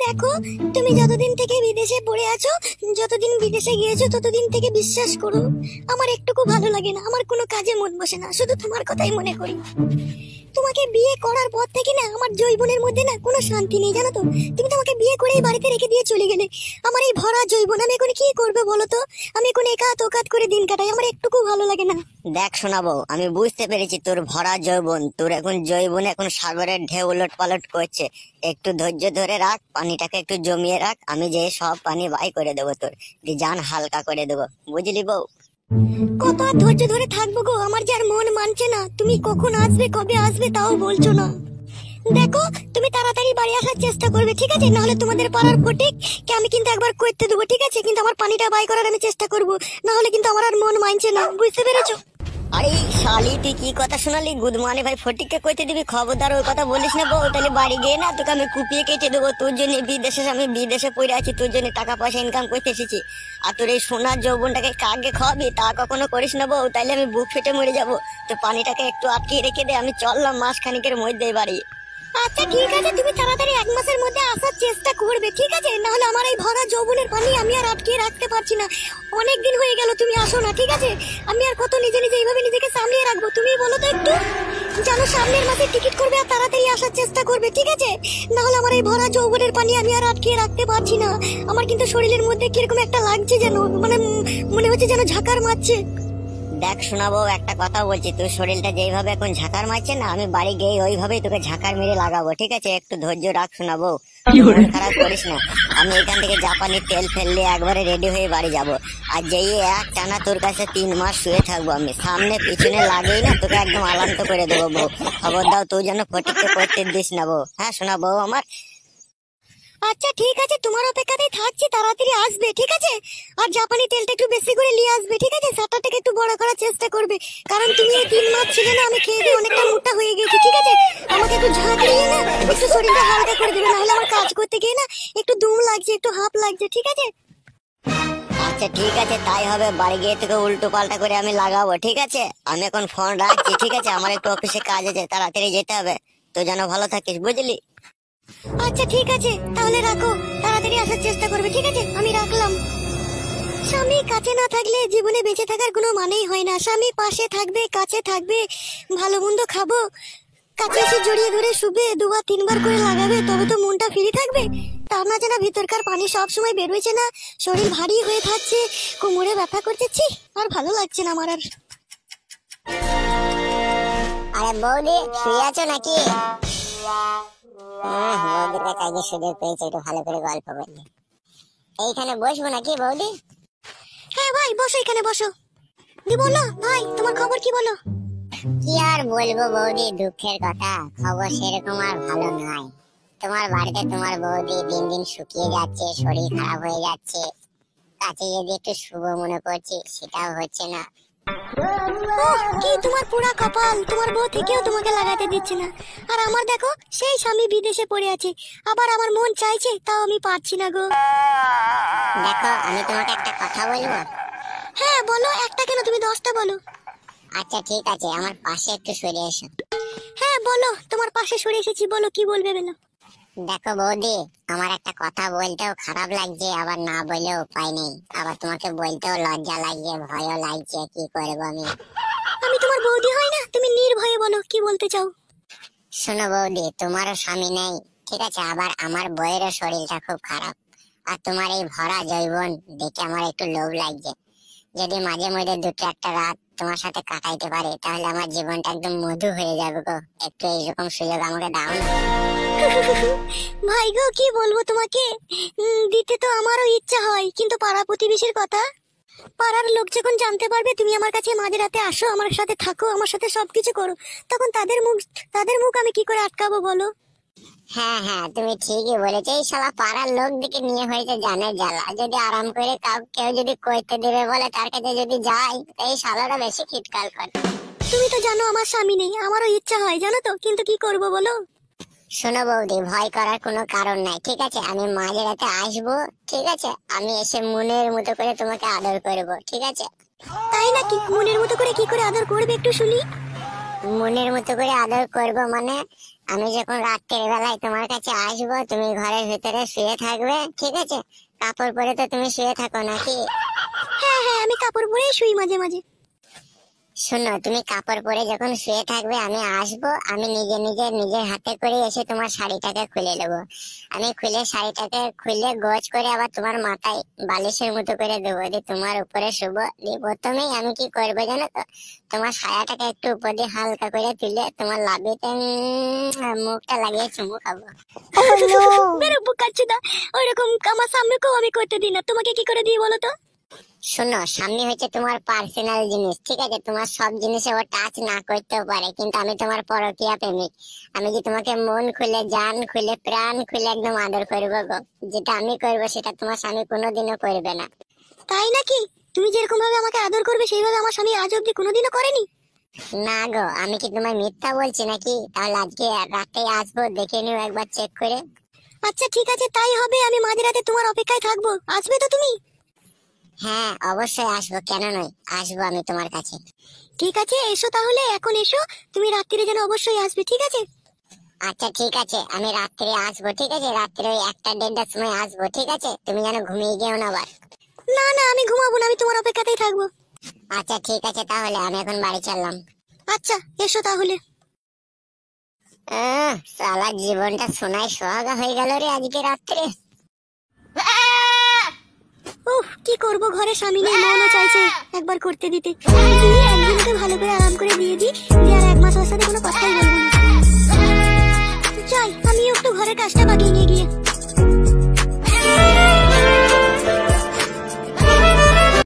দেখো, তুমি যতদিন থেকে বিদেশে পড়ে আছো, যতদিন বিদেশে গিয়েছো, ততদিন থেকে বিশ্বাস করো আমার একটুকু ভালো লাগে না, আমার কোনো কাজে মন বসে না, শুধু তোমার কথাই মনে করি। তোমাকে বিয়ে করার পর থেকে না আমার জৈবনের মধ্যে না কোনো শান্তি নেই, জানো তো। তুমি তো আমাকে বিয়ে করে এই বাড়িতে রেখে দিয়ে চলে গেলে। আমার এই ভরা জৈবন আমি এখন কি করবে বলো তো? আমি এখন একাত ওকাত করে দিন কাটাই, আমার একটুকু ভালো লাগে না। দেখ শোনাবো, আমি বুঝতে পেরেছি তোর ভরা যৌবন, তোর এখন যৌবন এখন সাগরের ঢেউ উলট পালট করছে। একটু ধৈর্য ধরে রাখ, পানিটাকে একটু জমিয়ে রাখ, আমি যে সব পানি বাই করে দেবো, তোর জান হালকা করে দেবো, বুঝলি বউ? কত আর ধৈর্য ধরে থাকবো গো, আমার যে আর মন মানছে না। তুমি কখন আসবে, কবে আসবে তাও বলছো না। দেখো, তুমি তাড়াতাড়ি বাড়ি আসার চেষ্টা করবে, ঠিক আছে? নাহলে তোমাদের পাড়ার ফটিক কে আমি কিন্তু একবার করতে দেবো, ঠিক আছে? কিন্তু আমার পানিটা বাই করার আমি চেষ্টা করবো, না হলে কিন্তু আমার আর মন মানছে না, বুঝতে পেরেছো? আরে শালি, তুই কি কথা শোনালি? গুদমানি ভাই ফটিককে কইতে দিবি? খবরদার ওই কথা বলিস না বউ, তাহলে বাড়ি গিয়ে না তোকে আমি কুপিয়ে কেটে দেবো। তোর জন্য বিদেশে, আমি বিদেশে পড়ে আছি, তোর জন্য টাকা পয়সা ইনকাম করতে এসেছি। আর তোর এই সোনার যৌবনটাকে কাকে খাওয়াবি তা কখনো করিস না বউ, তাইলে আমি বুক ফেটে মরে যাবো। তো পানিটাকে একটু আটকে রেখে দে, আমি চললাম মাস খানিকের মধ্যে বাড়ি। আচ্ছা ঠিক আছে, তুমি তাড়াতাড়ি 1 মাসের মধ্যে আসার চেষ্টা করবে, ঠিক আছে? না হলে আমার এই ভরা যৌবনের পানি আমি আর আটকে রাখতে পারছি না। অনেক দিন হয়ে গেল তুমি আসো না, ঠিক আছে? আমি আর কত নিজে নিজে এইভাবে নিজেকে সামলিয়ে রাখবো, তুমি বলো তো একটু। জানো, সামনের মাসে টিকিট করবে আর তাড়াতাড়ি আসার চেষ্টা করবে, ঠিক আছে? না হলে আমার এই ভরা যৌবনের পানি আমি আর আটকে রাখতে পারছি না। আমার কিন্তু শরীরের মধ্যে কিরকম একটা লাগছে যেন, মানে মনে হচ্ছে যেন ঝাঁকার মারছে। দেখ শোনাবো, একটা কথা বলছি, তোর শরীরটা যেইভাবে এখন ঝাঁকার মারছে না, আমি বাড়ি গিয়ে ওইভাবেই তোকে ঝাঁকার মেরে লাগাবো, ঠিক আছে? একটু ধৈর্য রাখ শোনাবো, মন খারাপ করিস না। আমি এখান থেকে জাপানি তেল ফেললে একবারে রেডি হয়ে বাড়ি যাব। আর যেই এক টানা তোর কাছে 3 মাস শুয়ে থাকবো, আমি সামনে পিছনে লাগেই না তোকে একদম আলান্ত করে দেবো বউ। খবর দাও, তুই যেন ফটিককে করতে দিস না বউ। হ্যাঁ শোনাবো আমার। আচ্ছা ঠিক আছে, তোমার অপেক্ষাতেই থাকছি, তাড়াতাড়ি আসবে, ঠিক আছে? আর জাপানি তেলটা একটু বেশি করে নিয়ে আসবে, ঠিক আছে? সাটাটাকে একটু বড় করার চেষ্টা করবে, কারণ তুমি এই 3 মাস ছিলে না, আমি খেয়ে দিয়ে অনেকটা মোটা হয়ে গেছি, ঠিক আছে? আমাকে একটু ঝাঁক দিয়ে না একটু শরীরটা হালকা করে দেবে, নাহলে আমার কাজ করতে গিয়ে না একটু দুম লাগছে, একটু হাঁপ লাগছে, ঠিক আছে? আচ্ছা ঠিক আছে, তাই হবে। বাড়ি গিয়ে তোকে উল্টো পাল্টা করে আমি লাগাবো, ঠিক আছে? আমি এখন ফোন রাখছি, ঠিক আছে? আমার একটু অফিসে কাজ আছে, তাড়াতাড়ি যেতে হবে। তো যেন ভালো থাকিস, বুঝলি? আচ্ছা ঠিক আছে, তাহলে রাখো, তাড়াতাড়ি আসার চেষ্টা করবে, ঠিক আছে? আমি রাখলাম। স্বামী কাছে না থাকলে জীবনে বেঁচে থাকার কোনো মানেই হয় না। স্বামী পাশে থাকবে, কাছে থাকবে, ভালো মন্দ খাবো, কাছে এসে জড়িয়ে ধরে শুবে, 2-3 বার করে লাগাবে, তবে তো মনটা ফ্রি থাকবে। তা না, যেন ভিতরকার পানি সব সময় বেরোচ্ছে না, শরীর ভারী হয়ে থাকছে, কোমরে ব্যথা করছে, ছি, আর ভালো লাগছে না আমার আর। আরে বৌদি, শুয়ে আছো নাকি? বৌদির কাছে আগে সুযোগ পেয়েছে, একটু ভালো করে গল্প করলে। এইখানে বসবো নাকি বৌদি? হ্যাঁ ভাই, বসো, এখানে বসো। দি বলো ভাই, তোমার খবর কি বলো? কি আর বলবো বৌদি, দুঃখের কথা। খবর সেরকম আর ভালো নয়। তোমার বাড়িতে তোমার বৌদি দিন দিন শুকিয়ে যাচ্ছে, শরীর খারাপ হয়ে যাচ্ছে। কাছে যদি একটু শুভ মনে করছি, সেটাও হচ্ছে না। কি তোমার পুরা কপাল, তোমার বউ থেকেও তোমাকে লাগাতে দিচ্ছে না। আর আমার দেখো, সেই স্বামী বিদেশে পড়ে আছে, আবার আমার মন চাইছে, তাও আমি পারছি না গো। দেখো, আমি তোমাকে একটা কথা বলবো। হ্যাঁ বলো, একটা কেন, তুমি 10টা বলো। আচ্ছা ঠিক আছে, আমার পাশে একটু সরে এসো। হ্যাঁ বলো, তোমার পাশে সরে এসেছি, বলো কি বলবে বলো। দেখো বৌদি, আমার একটা কথা বলতেও খারাপ লাগছে, আবার না বলেও উপায় নেই। আবার তোমাকে বলতেও লজ্জা লাগছে, ভয়ও লাগছে, কি করবো আমি। আমি তোমার বৌদি হয় না? তুমি নির্ভয়ে বলো কি বলতে চাও। শোনো বৌদি, তোমারও স্বামী নেই, ঠিক আছে? আবার আমার বউয়েরও শরীরটা খুব খারাপ। আর তোমার এই ভরা যৌবন দেখে আমার একটু লোভ লাগছে। যদি মাঝে মধ্যে 2-1টা রাত তোমার সাথে কাটাইতে পারে, তাহলে আমার জীবনটা একদম মধু হয়ে যাবে গো। একটু এইরকম সুযোগ আমাকে দাও না। ভাই গো, কি বলবো তোমাকে, দিতে তো আমারও ইচ্ছা হয়, কিন্তু পাড়া প্রতিবেশীর কথা, পাড়ার লোক যখন জানতে পারবে তুমি আমার কাছে মাঝরাতে আসো, আমার সাথে থাকো, আমার সাথে সবকিছু করো, তখন তাদের মুখ আমি কি করে আটকাবো বলো? হ্যাঁ হ্যাঁ, তুমি ঠিকই বলেছো। এই শালা পাড়ার লোক দিকে নিয়ে হয়েছে জানের জ্বালা। যদি আরাম করে কেউ যদি কইতে দেবে বলে, তার কাছে যদি যাই, এই শালাটা বেশি খিটকাল করে। তুমি তো জানো আমার স্বামী নেই, আমারও ইচ্ছা হয় জানো তো, কিন্তু কি করব বলো? শোনো বৌদি, ভয় করার কোনো কারণ নাই, ঠিক আছে? আমি মাঝরাতে আসবো, ঠিক আছে? আমি এসে মনের মতো করে তোমাকে আদর করবো, ঠিক আছে? তাই নাকি? মনের মতো করে কি করে আদর করবে একটু শুনি। মনের মতো করে আদর করবো মানে আমি যখন রাত্রের বেলায় তোমার কাছে আসবো তুমি ঘরের ভিতরে শুয়ে থাকবে, ঠিক আছে? কাপড় পরে তো তুমি শুয়ে থাকো নাকি? হ্যাঁ হ্যাঁ, আমি কাপড় পরেই শুই মাঝে মাঝে। শোনো, তুমি কাপড় পরে যখন শুয়ে থাকবে আমি আসবো, আমি নিজের হাতে করে এসে তোমার শাড়িটাকে খুলে নেবো। আমি শাড়িটাকে খুলে গোছ করে আবার তোমার মাথায় বালিশের মতো করে দেবো, দিয়ে তোমার উপরে শুবো। দিয়ে প্রথমেই আমি কি করবো জানো তো, তোমার সায়াটাকে একটু উপর দিয়ে হালকা করে তুলে তোমার লাভিতে মুখটা লাগিয়ে চুমু খাবো। বেরো বুকাচ্ছি না, ওইরকম আমার সামনেকেও আমি করতে দিই না। তোমাকে কি করে দিই বলো তো? শোনো, সামনে হচ্ছে তোমার পার্সোনাল জিনিস, ঠিক আছে? তোমার সব জিনিসে ও টাচ না করতেও পারে, কিন্তু আমি তোমার পরকীয়া প্রেমিক। আমি কি তোমাকে মন খুলে, জান খুলে, প্রাণ খুলে একদম আদর করবো গো। যেটা আমি করবো সেটা তোমার স্বামী কোনোদিনও করবে না। তাই নাকি? তুমি যেরকম ভাবে আমাকে আদর করবে সেইভাবে আমার স্বামী আজ অব্দি কোনোদিনও করেনি। না গো, আমি কি তোমায় মিথ্যা বলছি নাকি? তাহলে আজকে রাতে আসবো, দেখে নিও একবার চেক করে। আচ্ছা ঠিক আছে, তাই হবে। আমি মাঝরাতে তোমার অপেক্ষায় থাকবো, আসবে তো তুমি? হ্যাঁ অবশ্যই আসবো, কেন নয়, আসবো আমি তোমার কাছে। ঠিক আছে, এসো তাহলে, এখন এসো। তুমি রাত্রিরে যেন অবশ্যই আসবে, ঠিক আছে? আচ্ছা ঠিক আছে, আমি রাত্রে আসবো, ঠিক আছে? রাত্রে ওই 1টা-1:30টার সময় আসবো, ঠিক আছে? তুমি যেন ঘুমিয়ে গেও না আবার। না না, আমি ঘুমাবো না, আমি তোমার অপেক্ষাতেই থাকবো। আচ্ছা ঠিক আছে, তাহলে আমি এখন বাড়ি চললাম। আচ্ছা এসো তাহলে। সালা জীবনটা সোনায় সোহাগা হয়ে গেল রে আজকে রাত্রে। উফ, কি করব, ঘরে স্বামী নেই, মনও চাইছে একবার করতে দিতে। দিয়ে একদিনকে ভালো করে আরাম করে দিয়ে দিই, দিয়ে আর 1 মাস ওর সাথে কোনো কথাই বলবো না। যাই, আমি একটু ঘরের কাজটা বাগিয়ে নিয়ে গিয়ে।